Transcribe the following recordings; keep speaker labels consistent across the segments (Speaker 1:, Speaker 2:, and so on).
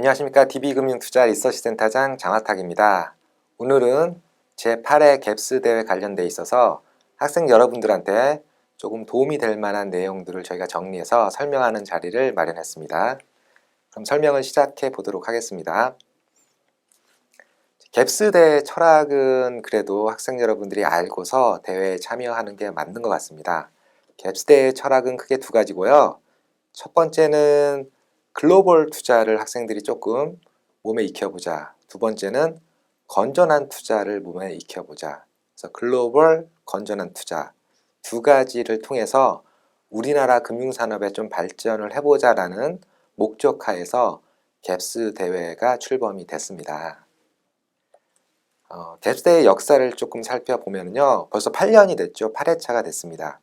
Speaker 1: 안녕하십니까. DB금융투자 리서치센터장 장화탁입니다. 오늘은 제8회 갭스 대회 관련돼 있어서 학생 여러분들한테 조금 도움이 될 만한 내용들을 저희가 정리해서 설명하는 자리를 마련했습니다. 그럼 설명을 시작해 보도록 하겠습니다. 갭스 대회 철학은 그래도 학생 여러분들이 알고서 대회에 참여하는 게 맞는 것 같습니다. 갭스 대회 철학은 크게 두 가지고요. 첫 번째는 글로벌 투자를 학생들이 조금 몸에 익혀보자. 두 번째는 건전한 투자를 몸에 익혀보자. 그래서 글로벌, 건전한 투자 두 가지를 통해서 우리나라 금융산업에 좀 발전을 해보자라는 목적하에서 갭스 대회가 출범이 됐습니다. 갭스 대회 역사를 조금 살펴보면요. 벌써 8년이 됐죠. 8회차가 됐습니다.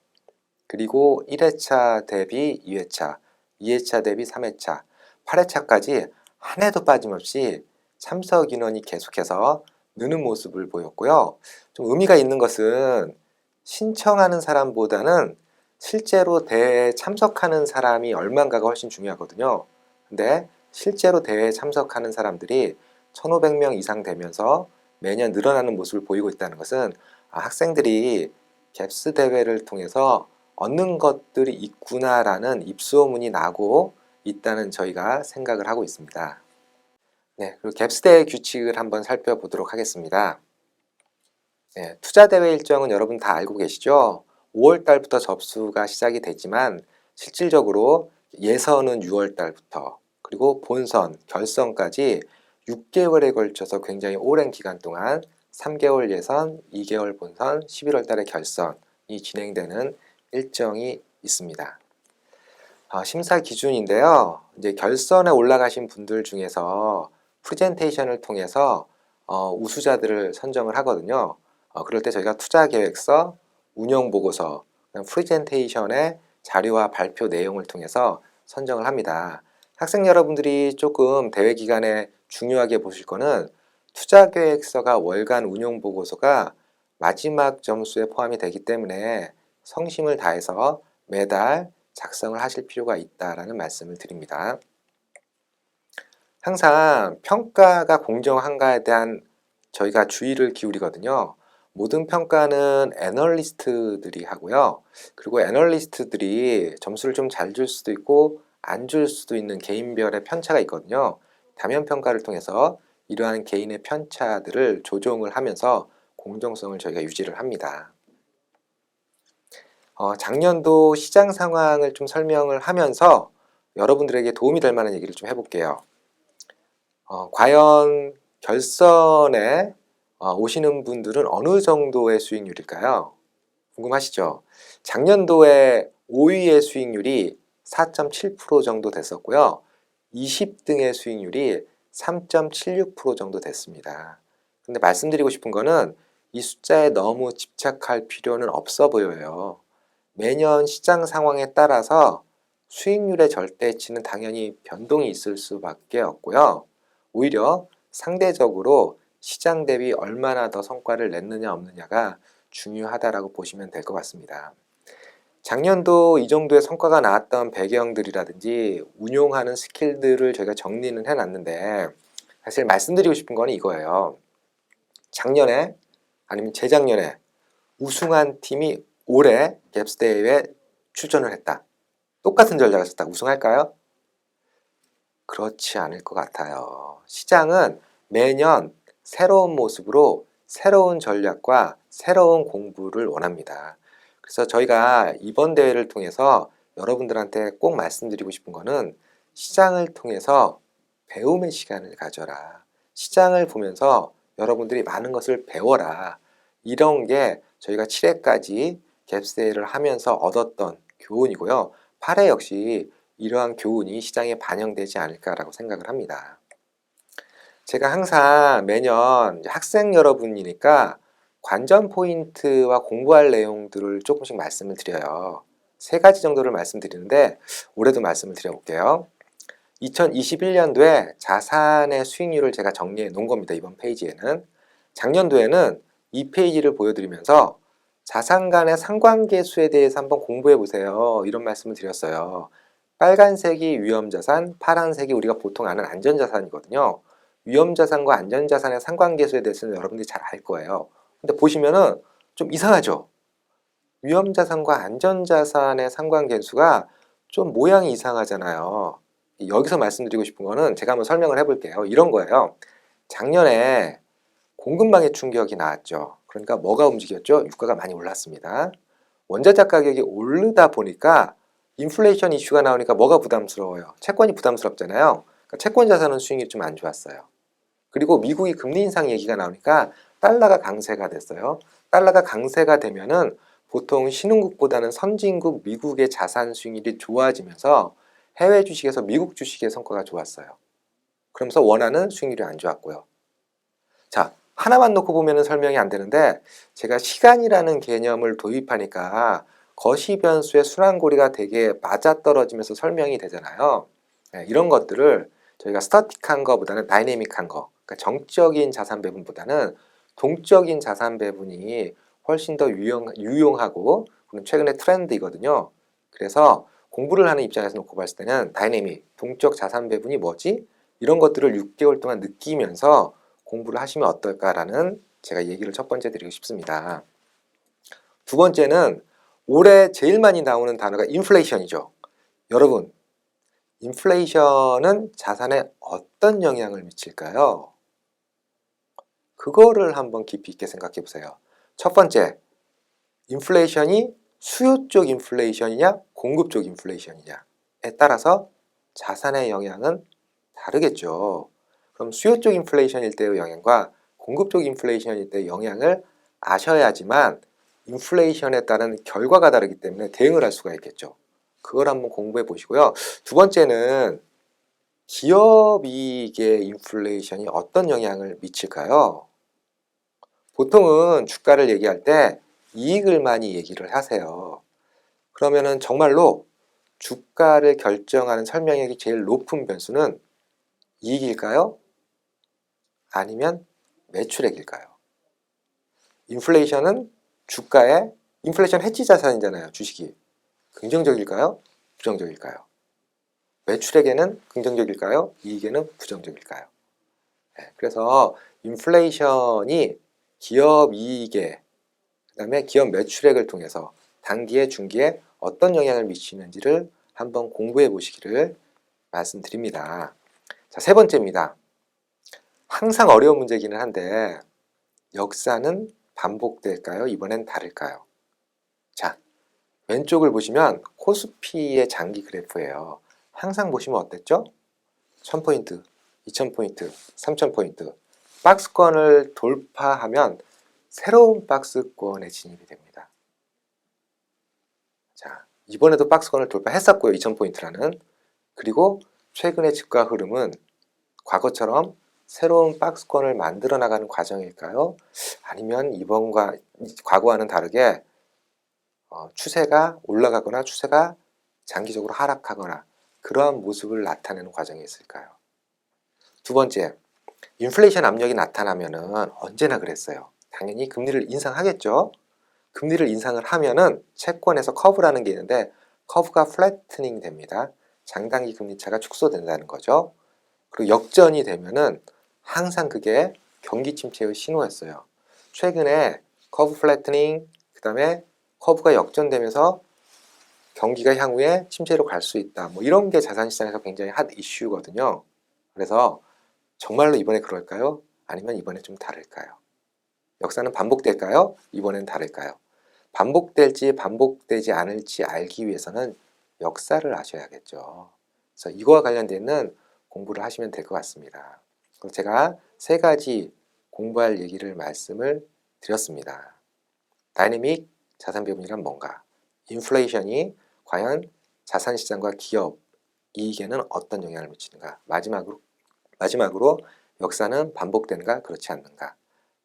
Speaker 1: 그리고 1회차 대비 2회차, 2회차 대비 3회차, 8회차까지 한 해도 빠짐없이 참석 인원이 계속해서 느는 모습을 보였고요. 좀 의미가 있는 것은 신청하는 사람보다는 실제로 대회에 참석하는 사람이 얼마인가가 훨씬 중요하거든요. 근데 실제로 대회에 참석하는 사람들이 1,500명 이상 되면서 매년 늘어나는 모습을 보이고 있다는 것은 학생들이 갭스 대회를 통해서 얻는 것들이 있구나라는 입소문이 나고 있다는 저희가 생각을 하고 있습니다. 네, 그리고 갭스 대회 규칙을 한번 살펴보도록 하겠습니다. 네, 투자 대회 일정은 여러분 다 알고 계시죠? 5월 달부터 접수가 시작이 되지만 실질적으로 예선은 6월 달부터 그리고 본선, 결선까지 6개월에 걸쳐서 굉장히 오랜 기간 동안 3개월 예선, 2개월 본선, 11월 달에 결선이 진행되는 일정이 있습니다. 심사 기준인데요. 이제 결선에 올라가신 분들 중에서 프레젠테이션을 통해서 우수자들을 선정을 하거든요. 그럴 때 저희가 투자계획서, 운영보고서, 프레젠테이션의 자료와 발표 내용을 통해서 선정을 합니다. 학생 여러분들이 조금 대회 기간에 중요하게 보실 거는 투자계획서가 월간 운영보고서가 마지막 점수에 포함이 되기 때문에 성심을 다해서 매달 작성을 하실 필요가 있다라는 말씀을 드립니다. 항상 평가가 공정한가에 대한 저희가 주의를 기울이거든요. 모든 평가는 애널리스트들이 하고요. 그리고 애널리스트들이 점수를 좀 잘 줄 수도 있고 안 줄 수도 있는 개인별의 편차가 있거든요. 다면 평가를 통해서 이러한 개인의 편차들을 조정을 하면서 공정성을 저희가 유지를 합니다. 작년도 시장 상황을 좀 설명을 하면서 여러분들에게 도움이 될 만한 얘기를 좀 해볼게요. 과연 결선에 오시는 분들은 어느 정도의 수익률일까요? 궁금하시죠? 작년도에 5위의 수익률이 4.7% 정도 됐었고요. 20등의 수익률이 3.76% 정도 됐습니다. 근데 말씀드리고 싶은 거는 이 숫자에 너무 집착할 필요는 없어 보여요. 매년 시장 상황에 따라서 수익률의 절대치는 당연히 변동이 있을 수밖에 없고요. 오히려 상대적으로 시장 대비 얼마나 더 성과를 냈느냐 없느냐가 중요하다라고 보시면 될 것 같습니다. 작년도 이 정도의 성과가 나왔던 배경들이라든지 운용하는 스킬들을 저희가 정리는 해놨는데 사실 말씀드리고 싶은 건 이거예요. 작년에 아니면 재작년에 우승한 팀이 올해 갭스 대회에 출전을 했다. 똑같은 전략을 썼다. 우승할까요? 그렇지 않을 것 같아요. 시장은 매년 새로운 모습으로 새로운 전략과 새로운 공부를 원합니다. 그래서 저희가 이번 대회를 통해서 여러분들한테 꼭 말씀드리고 싶은 거는 시장을 통해서 배움의 시간을 가져라. 시장을 보면서 여러분들이 많은 것을 배워라. 이런 게 저희가 7회까지 갭스 대회를 하면서 얻었던 교훈이고요. 8회 역시 이러한 교훈이 시장에 반영되지 않을까라고 생각을 합니다. 제가 항상 매년 학생 여러분이니까 관전 포인트와 공부할 내용들을 조금씩 말씀을 드려요. 3가지 정도를 말씀드리는데 올해도 말씀을 드려볼게요. 2021년도에 자산의 수익률을 제가 정리해 놓은 겁니다. 이번 페이지에는. 작년도에는 이 페이지를 보여드리면서 자산 간의 상관계수에 대해서 한번 공부해 보세요. 이런 말씀을 드렸어요. 빨간색이 위험자산, 파란색이 우리가 보통 아는 안전자산이거든요. 위험자산과 안전자산의 상관계수에 대해서는 여러분들이 잘 알 거예요. 근데 보시면은 좀 이상하죠? 위험자산과 안전자산의 상관계수가 좀 모양이 이상하잖아요. 여기서 말씀드리고 싶은 거는 제가 한번 설명을 해볼게요. 이런 거예요. 작년에 공급망의 충격이 나왔죠. 그러니까 뭐가 움직였죠? 유가가 많이 올랐습니다. 원자재 가격이 오르다 보니까 인플레이션 이슈가 나오니까 뭐가 부담스러워요? 채권이 부담스럽잖아요. 그러니까 채권 자산은 수익이 좀 안 좋았어요. 그리고 미국이 금리 인상 얘기가 나오니까 달러가 강세가 됐어요. 달러가 강세가 되면은 보통 신흥국보다는 선진국 미국의 자산 수익률이 좋아지면서 해외 주식에서 미국 주식의 성과가 좋았어요. 그러면서 원화는 수익률이 안 좋았고요. 자, 하나만 놓고 보면 설명이 안 되는데 제가 시간이라는 개념을 도입하니까 거시변수의 순환고리가 되게 맞아떨어지면서 설명이 되잖아요. 네, 이런 것들을 저희가 스태틱한 거보다는 다이내믹한 거, 그러니까 정적인 자산 배분보다는 동적인 자산 배분이 훨씬 더 유용하고 최근의 트렌드이거든요. 그래서 공부를 하는 입장에서 놓고 봤을 때는 다이내믹, 동적 자산 배분이 뭐지? 이런 것들을 6개월 동안 느끼면서 공부를 하시면 어떨까라는 제가 얘기를 첫 번째 드리고 싶습니다. 두 번째는 올해 제일 많이 나오는 단어가 인플레이션이죠. 여러분, 인플레이션은 자산에 어떤 영향을 미칠까요? 그거를 한번 깊이 있게 생각해 보세요. 첫 번째, 인플레이션이 수요 쪽 인플레이션이냐, 공급 쪽 인플레이션이냐에 따라서 자산의 영향은 다르겠죠. 그럼 수요 쪽 인플레이션일 때의 영향과 공급 쪽 인플레이션일 때의 영향을 아셔야지만 인플레이션에 따른 결과가 다르기 때문에 대응을 할 수가 있겠죠. 그걸 한번 공부해 보시고요. 두 번째는 기업 이익의 인플레이션이 어떤 영향을 미칠까요? 보통은 주가를 얘기할 때 이익을 많이 얘기를 하세요. 그러면은 정말로 주가를 결정하는 설명력이 제일 높은 변수는 이익일까요? 아니면 매출액일까요? 인플레이션은 주가의 인플레이션 해지 자산이잖아요. 주식이. 긍정적일까요? 부정적일까요? 매출액에는 긍정적일까요? 이익에는 부정적일까요? 네, 그래서 인플레이션이 기업 이익에 그다음에 기업 매출액을 통해서 단기에 중기에 어떤 영향을 미치는지를 한번 공부해 보시기를 말씀드립니다. 자, 세 번째입니다. 항상 어려운 문제이기는 한데 역사는 반복될까요? 이번엔 다를까요? 자, 왼쪽을 보시면 코스피의 장기 그래프예요. 항상 보시면 어땠죠? 1000포인트, 2000포인트, 3000포인트 박스권을 돌파하면 새로운 박스권에 진입이 됩니다. 자, 이번에도 박스권을 돌파했었고요. 2000포인트라는. 그리고 최근의 주가 흐름은 과거처럼 새로운 박스권을 만들어 나가는 과정일까요? 아니면 이번과 과거와는 다르게 추세가 올라가거나 추세가 장기적으로 하락하거나 그러한 모습을 나타내는 과정이 있을까요? 두 번째, 인플레이션 압력이 나타나면은 언제나 그랬어요. 당연히 금리를 인상하겠죠. 금리를 인상을 하면은 채권에서 커브라는 게 있는데 커브가 플래트닝 됩니다. 장단기 금리 차가 축소된다는 거죠. 그리고 역전이 되면은 항상 그게 경기 침체의 신호였어요. 최근에 커브 플래트닝, 그 다음에 커브가 역전되면서 경기가 향후에 침체로 갈 수 있다. 뭐 이런 게 자산시장에서 굉장히 핫 이슈거든요. 그래서 정말로 이번에 그럴까요? 아니면 이번에 좀 다를까요? 역사는 반복될까요? 이번엔 다를까요? 반복될지 반복되지 않을지 알기 위해서는 역사를 아셔야겠죠. 그래서 이거와 관련된 공부를 하시면 될 것 같습니다. 제가 세 가지 공부할 얘기를 말씀을 드렸습니다. 다이내믹 자산 배분이란 뭔가? 인플레이션이 과연 자산시장과 기업 이익에는 어떤 영향을 미치는가? 마지막으로 역사는 반복되는가? 그렇지 않는가?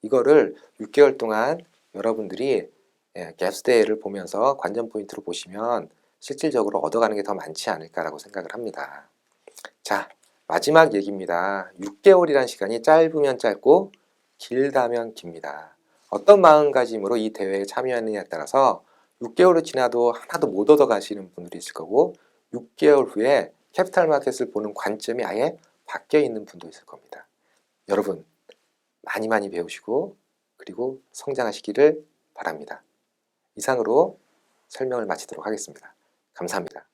Speaker 1: 이거를 6개월 동안 여러분들이 갭스데이를 보면서 관전 포인트로 보시면 실질적으로 얻어가는 게 더 많지 않을까라고 생각을 합니다. 자, 마지막 얘기입니다. 6개월이란 시간이 짧으면 짧고 길다면 깁니다. 어떤 마음가짐으로 이 대회에 참여하느냐에 따라서 6개월이 지나도 하나도 못 얻어가시는 분들이 있을 거고 6개월 후에 캐피탈 마켓을 보는 관점이 아예 바뀌어 있는 분도 있을 겁니다. 여러분 많이 배우시고 그리고 성장하시기를 바랍니다. 이상으로 설명을 마치도록 하겠습니다. 감사합니다.